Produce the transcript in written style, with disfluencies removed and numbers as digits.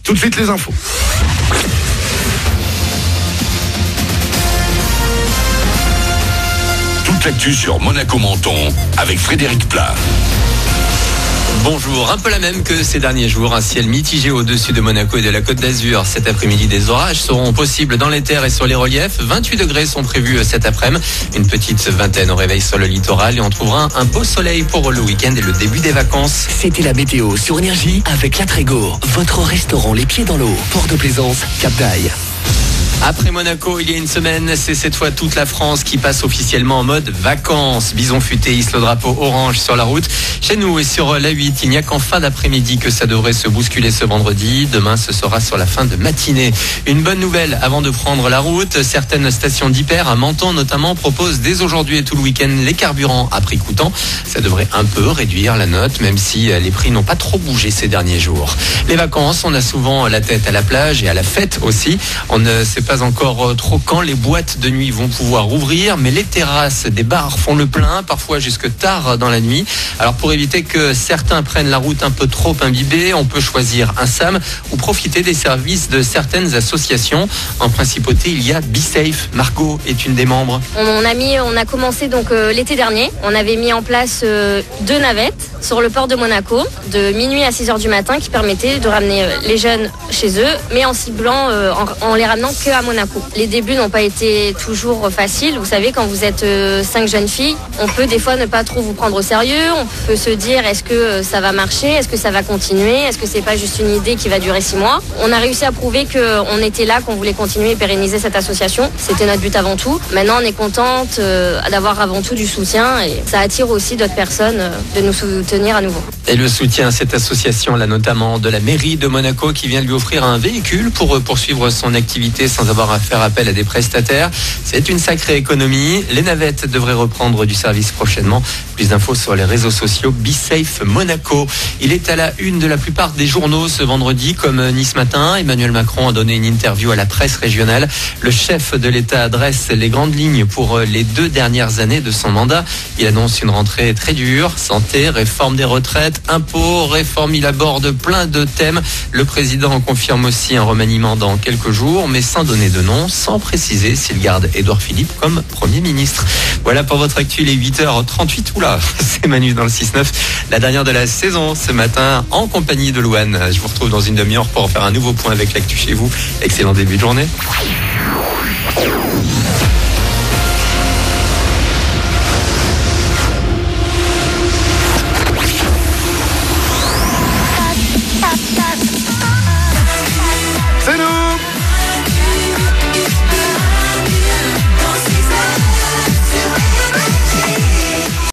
Tout de suite les infos. Toute l'actu sur Monaco-Menton avec Frédéric Plat. Bonjour, un peu la même que ces derniers jours, un ciel mitigé au-dessus de Monaco et de la Côte d'Azur. Cet après-midi, des orages seront possibles dans les terres et sur les reliefs. 28 degrés sont prévus cet après-midi, une petite vingtaine au réveil sur le littoral et on trouvera un beau soleil pour le week-end et le début des vacances. C'était la météo sur Énergie avec La Trégo, votre restaurant les pieds dans l'eau, Port de Plaisance, Cap d'Aille. Après Monaco, il y a une semaine, c'est cette fois toute la France qui passe officiellement en mode vacances. Bison futé hisse le drapeau orange sur la route. Chez nous et sur la 8, il n'y a qu'en fin d'après-midi que ça devrait se bousculer ce vendredi. Demain, ce sera sur la fin de matinée. Une bonne nouvelle avant de prendre la route. Certaines stations d'hyper à Menton notamment proposent dès aujourd'hui et tout le week-end les carburants à prix coûtant. Ça devrait un peu réduire la note, même si les prix n'ont pas trop bougé ces derniers jours. Les vacances, on a souvent la tête à la plage et à la fête aussi. On ne sait pas encore trop quand les boîtes de nuit vont pouvoir ouvrir, mais les terrasses des bars font le plein, parfois jusque tard dans la nuit. Alors pour éviter que certains prennent la route un peu trop imbibée, on peut choisir un SAM ou profiter des services de certaines associations. En principauté, il y a Be Safe. Margot est une des membres. On a commencé donc l'été dernier. On avait mis en place 2 navettes sur le port de Monaco de minuit à 6h du matin qui permettaient de ramener les jeunes chez eux, mais en ciblant, en les ramenant que à Monaco. Les débuts n'ont pas été toujours faciles. Vous savez, quand vous êtes 5 jeunes filles, on peut des fois ne pas trop vous prendre au sérieux. On peut se dire, est-ce que ça va marcher? Est-ce que ça va continuer? Est-ce que c'est pas juste une idée qui va durer 6 mois? On a réussi à prouver qu'on était là, qu'on voulait continuer et pérenniser cette association. C'était notre but avant tout. Maintenant, on est contente d'avoir avant tout du soutien et ça attire aussi d'autres personnes de nous soutenir à nouveau. Et le soutien à cette association, là notamment de la mairie de Monaco qui vient de lui offrir un véhicule pour poursuivre son activité sans avoir à faire appel à des prestataires. C'est une sacrée économie. Les navettes devraient reprendre du service prochainement. Plus d'infos sur les réseaux sociaux Be Safe Monaco. Il est à la une de la plupart des journaux ce vendredi, comme Nice Matin. Emmanuel Macron a donné une interview à la presse régionale. Le chef de l'État adresse les grandes lignes pour les 2 dernières années de son mandat. Il annonce une rentrée très dure. Santé, réforme des retraites, impôts, réforme. Il aborde plein de thèmes. Le président confirme aussi un remaniement dans quelques jours, mais sans donner de nom, sans préciser s'il garde Édouard Philippe comme Premier ministre. Voilà pour votre actu, les 8h38. Oula, c'est Manu dans le 6-9. La dernière de la saison ce matin en compagnie de Louane. Je vous retrouve dans une demi-heure pour faire un nouveau point avec l'actu chez vous. Excellent début de journée.